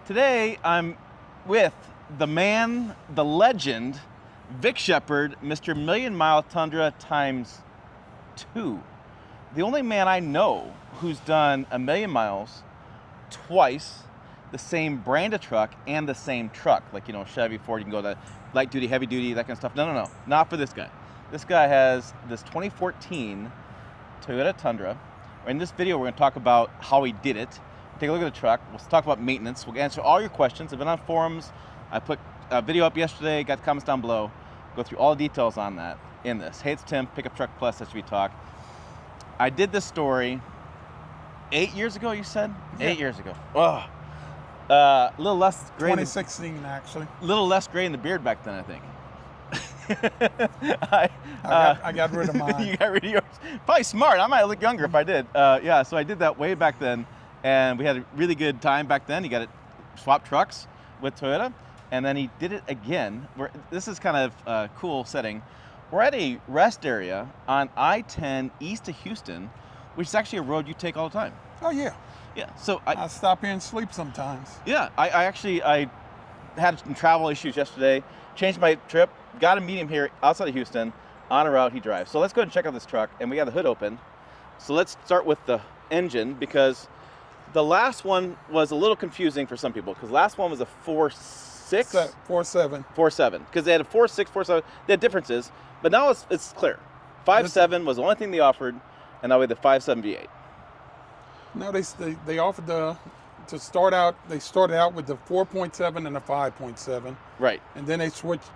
Today I'm with the man, the legend, Vic Shepherd, Mr. Million Mile Tundra ×2. The only man I know who's done 1,000,000 miles twice, the same brand of truck and the same truck. Like, you know, Chevy, Ford, you can go to light duty, heavy duty, that kind of stuff. No, not for this guy. This guy has this 2014 Toyota Tundra. In this video, we're gonna talk about how he did it. Take a look at the truck. We'll talk about maintenance. We'll answer all your questions. I've been on forums. I put a video up yesterday, got the comments down below. Go through all the details on that in this. Hey, it's Tim, Pickup Truck Plus, SUV Talk. I did this story 8 years ago, you said? Yeah. 8 years ago. Oh. A little less gray. 2016, actually. A little less gray in the beard back then, I think. I got rid of mine. You got rid of yours. Probably smart. I might look younger if I did. Yeah, so I did that way back then, and we had a really good time back then. He got it swapped trucks with Toyota, and then he did it again. This is kind of a cool setting. We're at a rest area on I-10 east of Houston, which is actually a road you take all the time. Oh, yeah. Yeah, so I stop here and sleep sometimes. Yeah, I had some travel issues yesterday, changed my trip, got to meet him here outside of Houston, on a route he drives. So let's go ahead and check out this truck, and we got the hood open. So let's start with the engine, because the last one was a little confusing for some people, because the last one was a 4.6? 4.7. 4.7, because they had a 4.6, 4.7, they had differences, but now it's clear. 5.7 was the only thing they offered, and now we have the 5.7 V8. No, they offered to start out. They started out with the 4.7 and the 5.7. Right. And then they switched.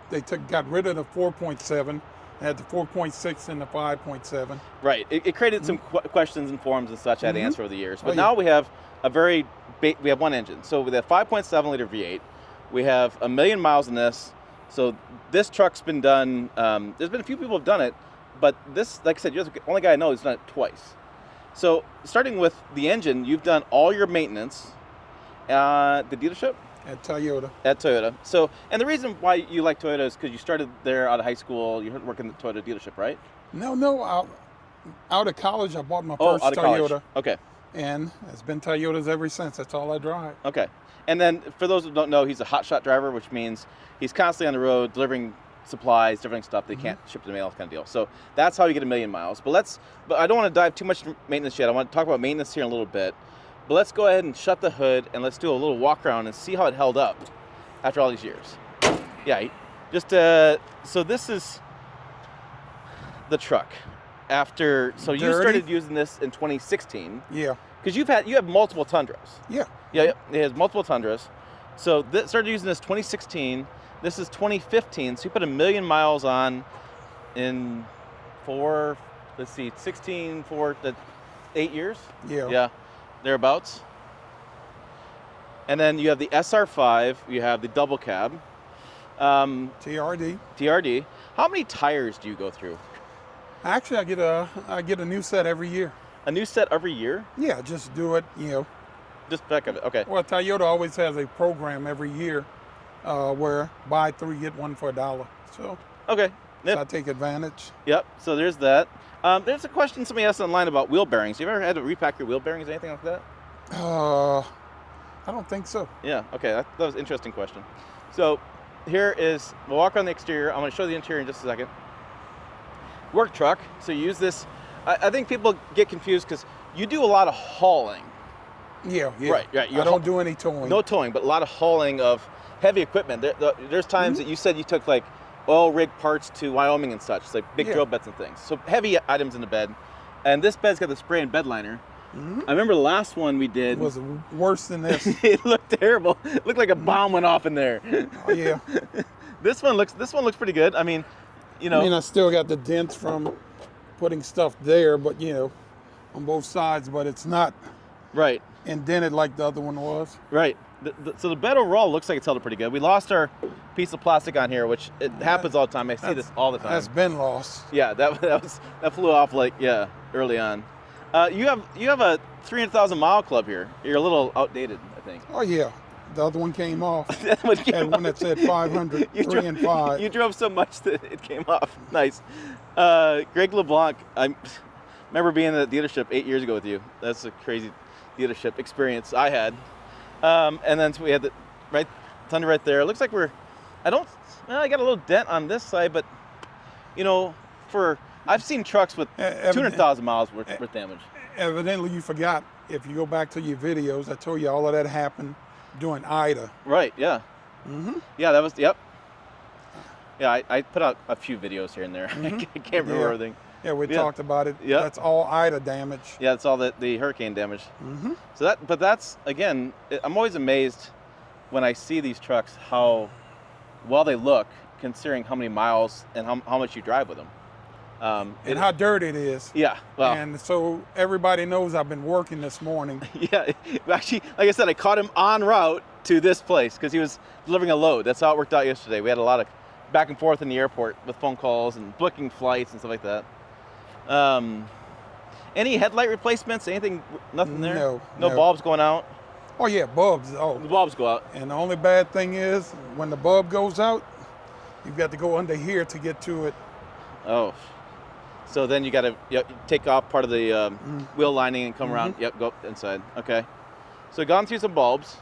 Got rid of the 4.7, had the 4.6 and the 5.7. Right. It created some questions and forums and such I had to answer over the years. But now we have we have one engine. So with a 5.7 liter V8, we have 1,000,000 miles in this. So this truck's been done. There's been a few people who have done it, but this, like I said, you're the only guy I know who's done it twice. So starting with the engine, you've done all your maintenance at the dealership? At Toyota. At Toyota. So, and the reason why you like Toyota is because you started there out of high school. You worked in the Toyota dealership, right? No. Out of college, I bought my first out of Toyota. College. Okay. And it's been Toyotas ever since. That's all I drive. Okay. And then for those who don't know, he's a hotshot driver, which means he's constantly on the road delivering supplies, different stuff they can't ship to the mail, kind of deal. So that's how you get 1,000,000 miles. But I don't want to dive too much into maintenance yet. I want to talk about maintenance here in a little bit. But let's go ahead and shut the hood and let's do a little walk around and see how it held up after all these years. Yeah, just so this is the truck. You started using this in 2016. Yeah. Because you have multiple Tundras. Yeah. Yeah, it has multiple Tundras. So started using this 2016. This is 2015, so you put 1,000,000 miles on in 8 years? Yeah. Yeah, thereabouts. And then you have the SR5, you have the double cab. TRD. How many tires do you go through? Actually, I get a new set every year. A new set every year? Yeah, just do it, Just back of it, okay. Well, Toyota always has a program every year where buy 3, get 1 for $1. So, okay. Yep. So I take advantage. Yep, so there's that. There's a question somebody asked online about wheel bearings. You ever had to repack your wheel bearings or anything like that? I don't think so. Yeah, okay, that was an interesting question. So we'll walk around the exterior. I'm gonna show the interior in just a second. Work truck, so you use this. I think people get confused because you do a lot of hauling. Yeah. Right. I don't do any towing. No towing, but a lot of hauling of heavy equipment. There's times that you said you took like oil rig parts to Wyoming and such. It's like big drill beds and things. So heavy items in the bed. And this bed's got the spray and bed liner. I remember the last one we did. It was worse than this. It looked terrible. It looked like a bomb went off in there. Oh, yeah. This one looks pretty good. I mean, I still got the dents from putting stuff there, but, on both sides, but it's not right indented like the other one was. Right. So the bed overall looks like it's held up pretty good. We lost our piece of plastic on here, which it happens all the time. I see this all the time. That's been lost. Yeah, that flew off early on. You have a 300,000 mile club here. You're a little outdated, I think. Oh yeah, the other one came off. One that said 500, 3 and 5. You drove so much that it came off. Nice. Greg LeBlanc, I remember being at the dealership 8 years ago with you. That's a crazy dealership experience I had. And then so we had the Tundra right there. It looks like I got a little dent on this side, but you know, I've seen trucks with 200,000 miles worth damage. Evidently, you forgot. If you go back to your videos, I told you all of that happened during Ida. Right. Yeah. Yeah, that was. Yep. Yeah, I put out a few videos here and there. I can't remember everything. Yeah, we talked about it. Yep. That's all Ida damage. Yeah, it's all the hurricane damage. So but that's again, I'm always amazed when I see these trucks how well they look, considering how many miles and how much you drive with them. And how dirty it is. Yeah. Well. And so everybody knows I've been working this morning. Yeah. Actually, like I said, I caught him en route to this place because he was delivering a load. That's how it worked out yesterday. We had a lot of back and forth in the airport with phone calls and booking flights and stuff like that. Any headlight replacements? Anything? Nothing there? No bulbs going out? Oh yeah, bulbs. Oh, the bulbs go out. And the only bad thing is when the bulb goes out, you've got to go under here to get to it. Oh. So then you got to take off part of the wheel lining and come around. Yep, go inside. Okay. So gone through some bulbs.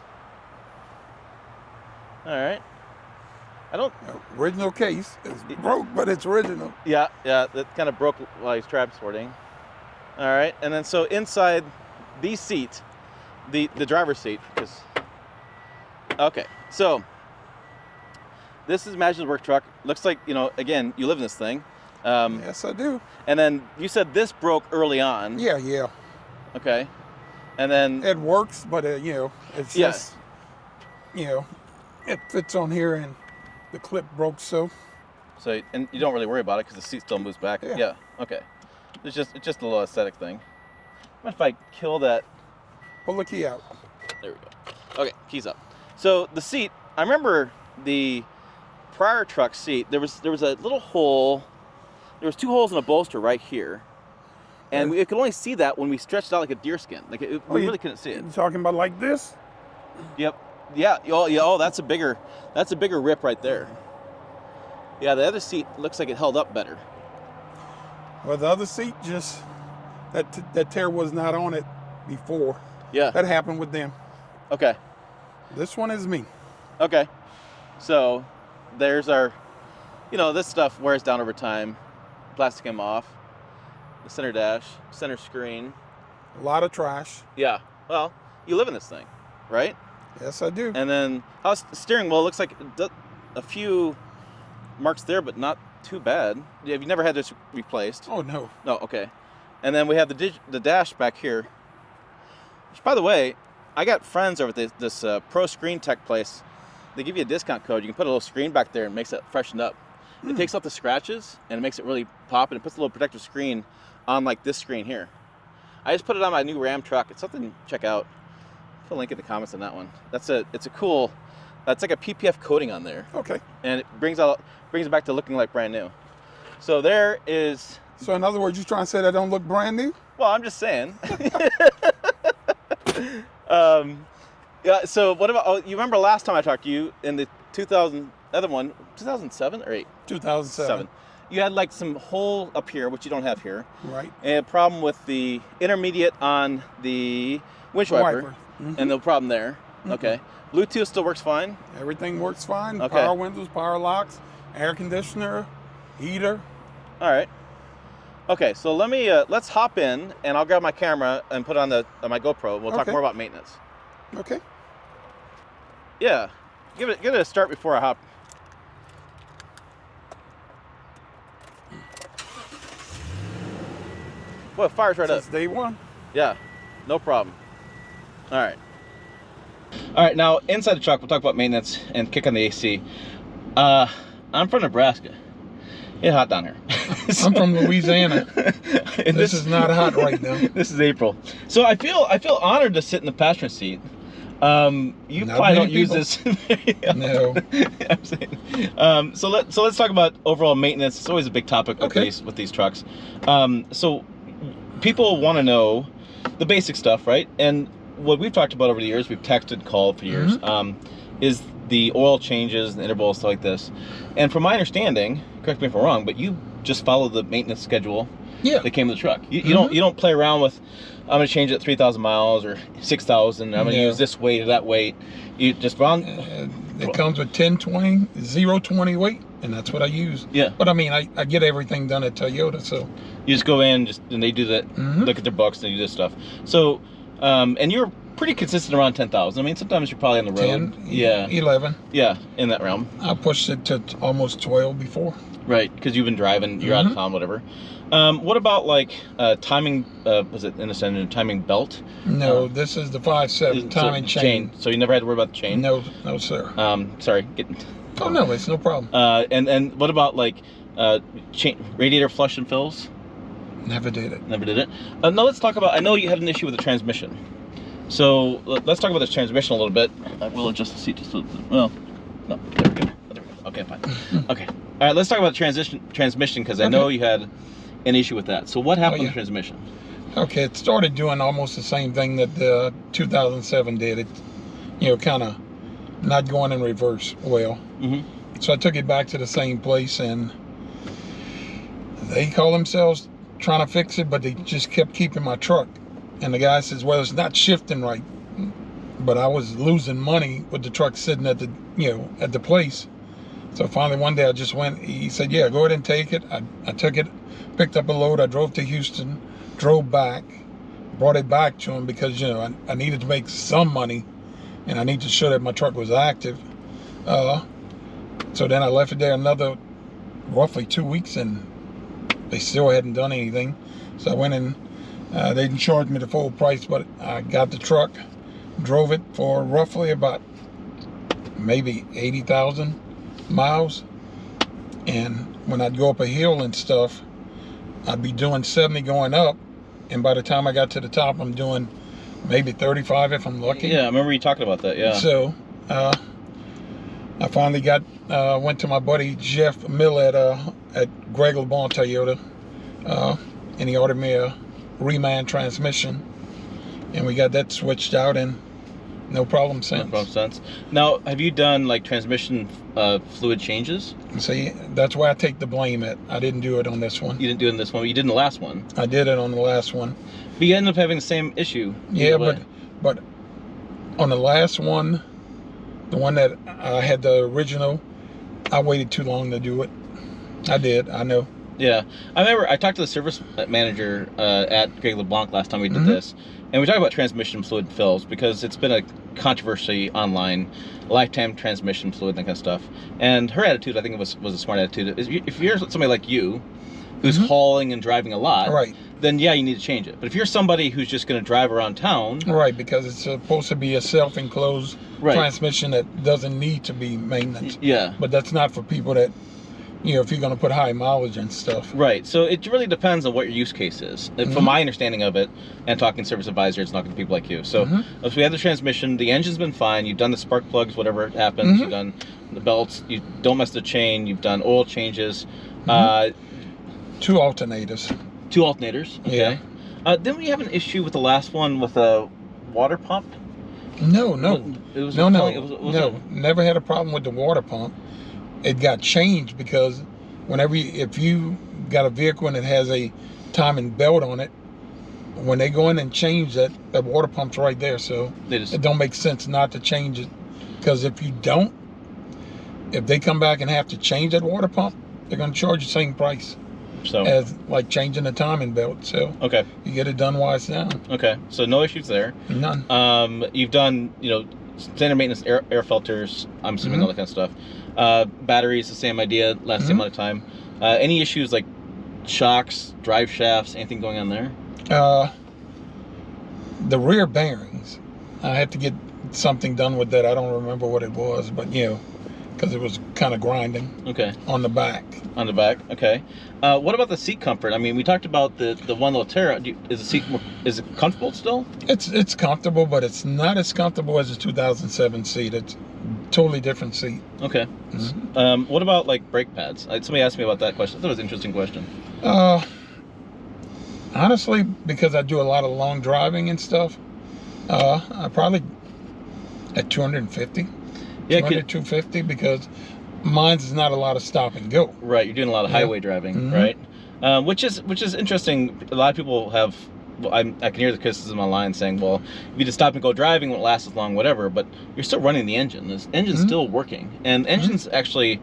All right. Original case. It's broke, but it's original. Yeah, that kind of broke while he's transporting. All right, and then so inside the seat, the driver's seat, okay, so this is Imagine the Work Truck. Looks like, again, you live in this thing. Yes, I do. And then you said this broke early on. Yeah. Okay. And then it works, but it's just, it fits on here and the clip broke so. So, and you don't really worry about it because the seat still moves back. Yeah. Okay. It's just a little aesthetic thing. What if I kill that? Pull the key out. There we go. Okay, keys up. So the seat, I remember the prior truck seat, there was a little hole. There was 2 holes in a bolster right here. And we could only see that when we stretched it out like a deer skin. Like we really couldn't see it. You talking about like this? Yep. Yeah. Oh, that's a bigger rip right there. Yeah, the other seat looks like it held up better. Well, the other seat just that tear was not on it before. Yeah. That happened with them. Okay. This one is me. Okay. So there's our, this stuff wears down over time. Plastic came off. The center dash, center screen. A lot of trash. Yeah. Well, you live in this thing, right? Yes, I do. And then how's the steering wheel? Looks like a few marks there, but not too bad. Have you never had this replaced? Oh, no. No, okay. And then we have the dash back here. Which, by the way, I got friends over at this Pro Screen Tech place. They give you a discount code. You can put a little screen back there and makes it freshened up. It takes out the scratches and it makes it really pop, and it puts a little protective screen on like this screen here. I just put it on my new Ram truck. It's something to check out. Put a link in the comments on that one. It's a cool. That's like a PPF coating on there. Okay. And it brings it back to looking like brand new. So there is. So in other words, you trying to say that don't look brand new? Well, I'm just saying. Yeah. So what about? Oh, you remember last time I talked to you in the 2007 or 8? 2007. You had like some hole up here, which you don't have here. Right. And a problem with the intermediate on the windshield wiper. And no problem there. Okay. Bluetooth still works fine? Everything works fine. Okay. Power windows, power locks, air conditioner, heater. All right. Okay, so let's hop in, and I'll grab my camera and put on my GoPro. We'll talk more about maintenance. Okay. Yeah. Give it a start before I hop. Well, it fires right up. Since day one. Yeah, no problem. All right. All right, now inside the truck, we'll talk about maintenance and kick on the AC. I'm from Nebraska. It's hot down here. I'm from Louisiana. And this is not hot right now. This is April. So I feel honored to sit in the passenger seat. You Not probably many don't use people. this. No. I'm saying. So let's talk about overall maintenance. It's always a big topic with these trucks. So people want to know the basic stuff, right? And what we've talked about over the years, we've texted, called for years, is the oil changes and intervals, stuff like this. And from my understanding, correct me if I'm wrong, but you just follow the maintenance schedule Yeah. that came with the truck. You don't play around with, I'm going to change it 3,000 miles or 6,000. I'm going to use this weight or that weight. You just it comes with 1020, 020 weight, and that's what I use. Yeah. But I mean, I get everything done at Toyota, so. You just go in, and they do that, look at their books, and they do this stuff. So, and you're pretty consistent around 10,000. I mean, sometimes you're probably on the road. 10, 11. Yeah, in that realm. I pushed it to almost 12 before. Right, because you've been driving, you're out of town, whatever. What about like timing? Was it in a timing belt? No, this is the 5/7 timing chain. So you never had to worry about the chain? No, sir. Sorry. Oh no, it's no problem. And what about like radiator flush and fills? Never did it. Never did it. Now let's talk about. I know you had an issue with the transmission. So let's talk about this transmission a little bit. I will adjust the seat just a little. Well, no, there we go. Okay, fine. Okay. All right, let's talk about transmission because I know you had an issue with that. So what happened with the transmission? Okay, it started doing almost the same thing that the 2007 did. It, kind of not going in reverse well. So I took it back to the same place, and they call themselves trying to fix it, but they just kept keeping my truck. And the guy says, well, it's not shifting right. But I was losing money with the truck sitting at the, at the place. So finally one day I just went, he said, yeah, go ahead and take it. I took it, picked up a load. I drove to Houston, drove back, brought it back to him because, I needed to make some money and I need to show that my truck was active. So then I left it there another roughly 2 weeks and they still hadn't done anything. So I went and they didn't charge me the full price, but I got the truck, drove it for roughly about maybe 80,000 miles. And when I'd go up a hill and stuff, I'd be doing 70 going up. And by the time I got to the top, I'm doing maybe 35 if I'm lucky. Yeah, I remember you talking about that, yeah. So I finally went to my buddy Jeff Mill at Greg LeBon Toyota, and he ordered me a reman transmission, and we got that switched out, and no problem since. No problem since. Now, have you done like transmission fluid changes? See, that's why I take the blame at. I didn't do it on this one. You didn't do it in this one, but you did in the last one. I did it on the last one. But you ended up having the same issue. Yeah, but on the last one, the one that I had the original, I waited too long to do it. I did, I know. Yeah, I remember I talked to the service manager at Greg LeBlanc last time we did this, and we talked about transmission fluid fills because it's been a controversy online, lifetime transmission fluid, that kind of stuff. And her attitude, I think, was a smart attitude. Is if you're somebody like you, who's hauling and driving a lot, right, then yeah, you need to change it. But if you're somebody who's just going to drive around town, right, because it's supposed to be a self-enclosed transmission that doesn't need to be maintenance. Yeah, but that's not for people that, if you're going to put high mileage and stuff. Right. So it really depends on what your use case is. From my understanding of it, and talking to service advisors, talking to people like you. So if we have the transmission, the engine's been fine. You've done the spark plugs, whatever happens. You've done the belts. You don't mess the chain. You've done oil changes. 2 alternators. 2 alternators. Okay. Yeah. Then we have an issue with the last one with a water pump. No. It was No. Never had a problem with the water pump. It got changed because if you got a vehicle and it has a timing belt on it, when they go in and change that water pump's right there. So it don't make sense not to change it, because if they come back and have to change that water pump, they're going to charge the same price as like changing the timing belt. So you get it done while it's down. Okay, so no issues there. None. You've done standard maintenance air filters, I'm assuming, all that kind of stuff. Batteries, the same idea, last same amount of time. Any issues like shocks, drive shafts, anything going on there? The rear bearings, I had to get something done with that. I don't remember what it was, but because it was kind of grinding. Okay. On the back. On the back. Okay. What about the seat comfort? I mean, we talked about the one Lotera. Is it comfortable still? It's comfortable, but it's not as comfortable as the 2007 seat. It's totally different seat. Okay. What about like brake pads? Somebody asked me about that question. I thought it was an interesting question. Honestly, because I do a lot of long driving and stuff, I probably at 250. Yeah, 250, because mine's is not a lot of stop and go. Right, you're doing a lot of highway driving, right? Which is interesting. A lot of people have. Well, I can hear the criticism online saying, "Well, if you just stop and go driving, it won't last as long, whatever." But you're still running the engine. This engine's still working, and engines actually,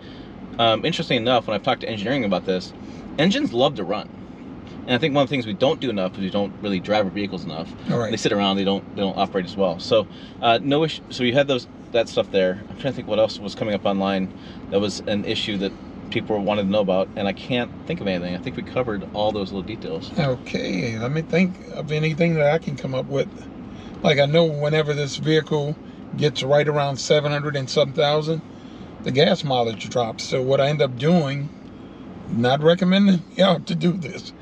interesting enough, when I've talked to engineering about this, engines love to run. And I think one of the things we don't do enough is we don't really drive our vehicles enough. All right. They sit around. They don't operate as well. So no issue. So you had that stuff there. I'm trying to think what else was coming up online that was an issue that people wanted to know about, and I can't think of anything. I think we covered all those little details. Okay, let me think of anything that I can come up with. Like, I know whenever this vehicle gets right around 700 and some thousand, the gas mileage drops. So what I end up doing, not recommending y'all to do this.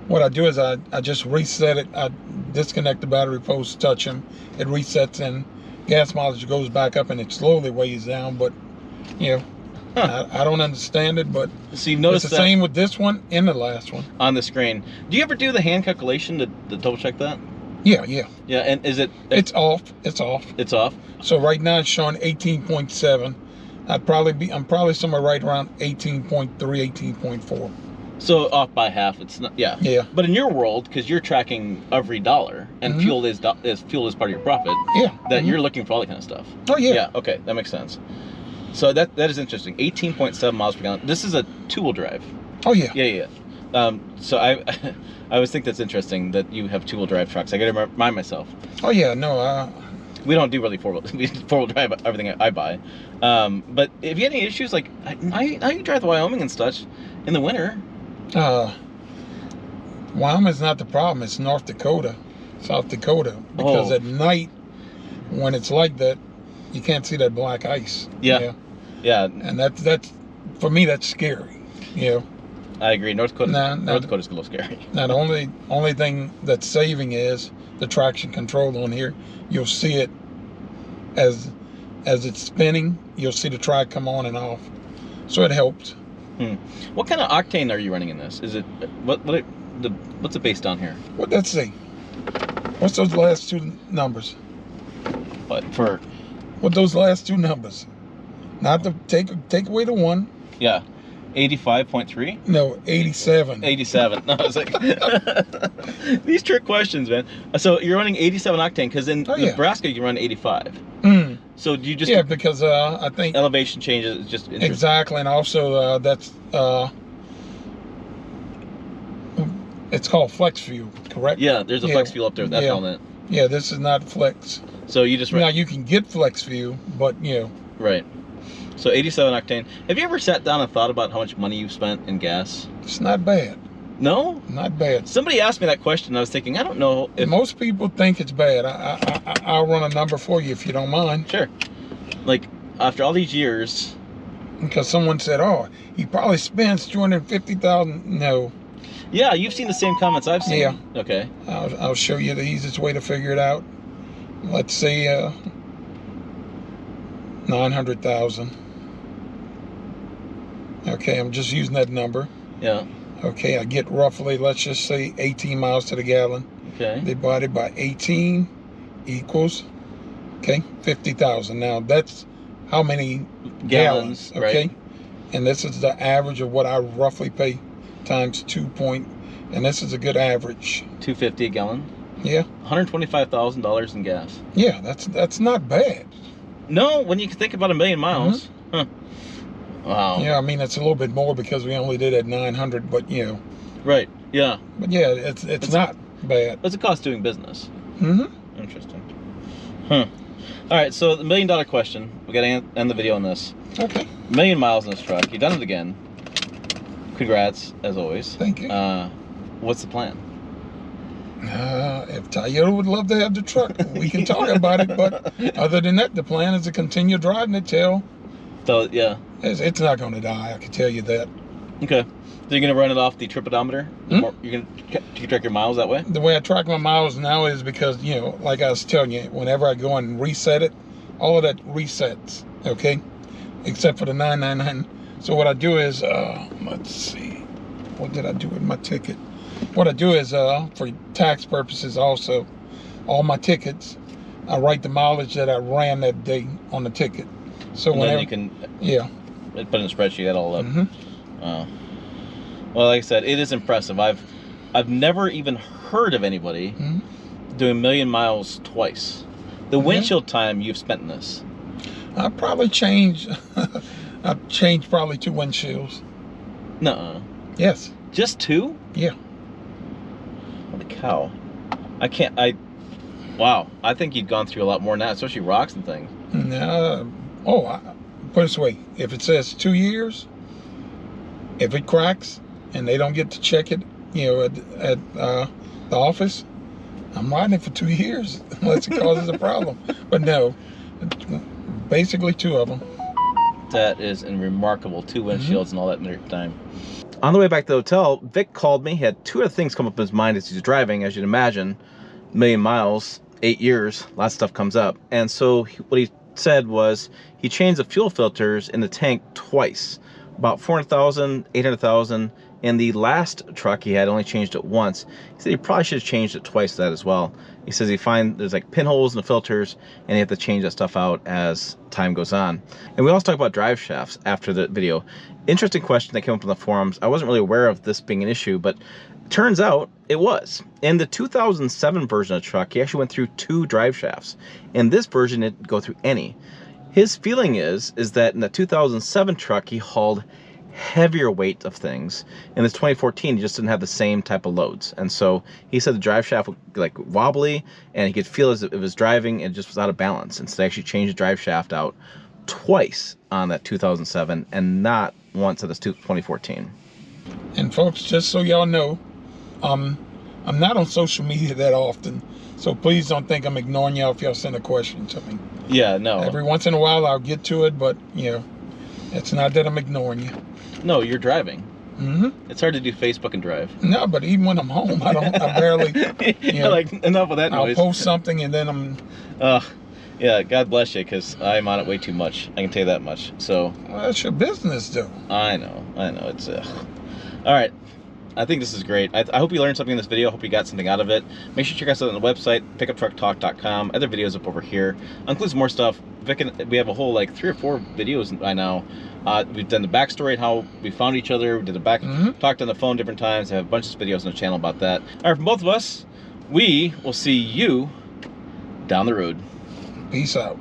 What I do is I just reset it. I disconnect the battery post, touch them, it resets, and gas mileage goes back up, and it slowly weighs down. But you know, I don't understand it, but so you've noticed it's the same with this one and the last one on the screen. Do you ever do the hand calculation to double check that? Yeah. And is it? It's off. It's off. So right now it's showing 18.7. I'm probably somewhere right around 18.3, 18.4. So off by half. It's not. Yeah. But in your world, because you're tracking every dollar, and fuel is part of your profit. Yeah. That you're looking for all that kind of stuff. Oh yeah. Yeah. Okay, that makes sense. So that is interesting. 18.7 miles per gallon. This is a two-wheel drive. Oh yeah. Yeah. So I always think that's interesting that you have two-wheel drive trucks. I got to remind myself. Oh yeah. No. We don't do really four-wheel drive everything I buy. But if you had any issues, like how you drive to Wyoming and such in the winter. Wyoming's not the problem. It's North Dakota, South Dakota. Because at night, when it's like that, you can't see that black ice. Yeah. And that's for me, that's scary. You know. I agree. North Dakota's a little scary. Now the only thing that's saving is the traction control on here. You'll see it as it's spinning. You'll see the track come on and off. So it helps. What kind of octane are you running in this? Is it what's it based on here? Well, let's see. What's those last two numbers? What those last two numbers? Not to take away the one. Yeah. 85.3? No, 87. 87. No, I was like, these trick questions, man. So you're running 87 octane because in Nebraska you run 85. So do you just because I think elevation changes is just exactly, and also that's it's called flex fuel, correct? Yeah, there's a flex fuel up there with ethanol in it. Yeah, this is not flex. So you just now you can get flex fuel, but right. So 87 octane. Have you ever sat down and thought about how much money you've spent in gas? It's not bad. No? Not bad. Somebody asked me that question. I was thinking, I don't know if... Most people think it's bad. I'll run a number for you if you don't mind. Sure. Like, after all these years... Because someone said, oh, he probably spends $250,000. No. Yeah, you've seen the same comments I've seen. Yeah. Okay. I'll show you the easiest way to figure it out. Let's say 900,000. Okay, I'm just using that number. Yeah. Okay, I get roughly, let's just say 18 miles to the gallon. Okay. Divided by 18 equals, 50,000. Now that's how many gallons, okay? Right. And this is the average of what I roughly pay times 2 point, and this is a good average. $2.50 a gallon. Yeah. $125,000 in gas. Yeah, that's not bad. No, when you think about 1 million miles. Huh. Wow. Yeah, I mean it's a little bit more because we only did at 900, but Right. Yeah. But yeah, it's not bad. What's it cost doing business? Interesting. All right, so the $1 million question. We got to end the video on this. Okay. 1 million miles in this truck. You've done it again. Congrats, as always. Thank you. What's the plan? If Toyota would love to have the truck, we can talk about it. But other than that, the plan is to continue driving it till. So yeah. It's not going to die. I can tell you that. Okay. So you're gonna run it off the trip odometer? You're gonna track your miles that way? The way I track my miles now is because like I was telling you, whenever I go and reset it, all of that resets. Okay, except for the 999. So what I do is, let's see, what did I do with my ticket? What I do is, for tax purposes also, all my tickets, I write the mileage that I ran that day on the ticket. So and whenever then you can put in a spreadsheet that all up. Well, like I said, it is impressive. I've never even heard of anybody doing 1,000,000 miles twice. The windshield time you've spent in this. I've probably changed. I've changed probably 2 windshields. Nuh-uh. Yes. Just 2? Yeah. Holy cow. Wow. I think you'd gone through a lot more than that, especially rocks and things. Put it this way. If it says 2 years, if it cracks and they don't get to check it, at the office, I'm riding it for 2 years unless it causes a problem. But no, basically 2 of them. That is remarkable. 2 windshields and all that time. On the way back to the hotel, Vic called me. He had 2 other things come up in his mind as he's driving. As you'd imagine, 1,000,000 miles, 8 years, lots of stuff comes up. And so what he said was he changed the fuel filters in the tank twice. About 400,000, 800,000. In the last truck he had only changed it once. He said he probably should have changed it twice that as well. He says there's like pinholes in the filters and you have to change that stuff out as time goes on. And we also talk about drive shafts after the video. Interesting question that came up in the forums. I wasn't really aware of this being an issue, but turns out it was. In the 2007 version of the truck, he actually went through 2 drive shafts. In this version, it didn't go through any. His feeling is that in the 2007 truck, he hauled heavier weight of things. In this 2014, he just didn't have the same type of loads. And so he said the drive shaft was like wobbly and he could feel as if it was driving and it just was out of balance. And so they actually changed the drive shaft out twice on that 2007 and not once at this 2014. And folks, just so y'all know, I'm not on social media that often, so please don't think I'm ignoring y'all if y'all send a question to me. Yeah, no. Every once in a while I'll get to it, but it's not that I'm ignoring you. No, you're driving. It's hard to do Facebook and drive. No, but even when I'm home, I barely. Like enough of that noise. I'll post something and then I'm. Yeah, God bless you, because I'm on it way too much. I can tell you that much. So. Well, that's your business, though. I know. It's. All right. I think this is great. I hope you learned something in this video. I hope you got something out of it. Make sure you check us out on the website, pickuptrucktalk.com. Other videos up over here. Includes more stuff. Vic and we have a whole 3 or 4 videos by now. We've done the backstory, how we found each other. We did talked on the phone different times. I have a bunch of videos on the channel about that. All right, from both of us, we will see you down the road. Peace out.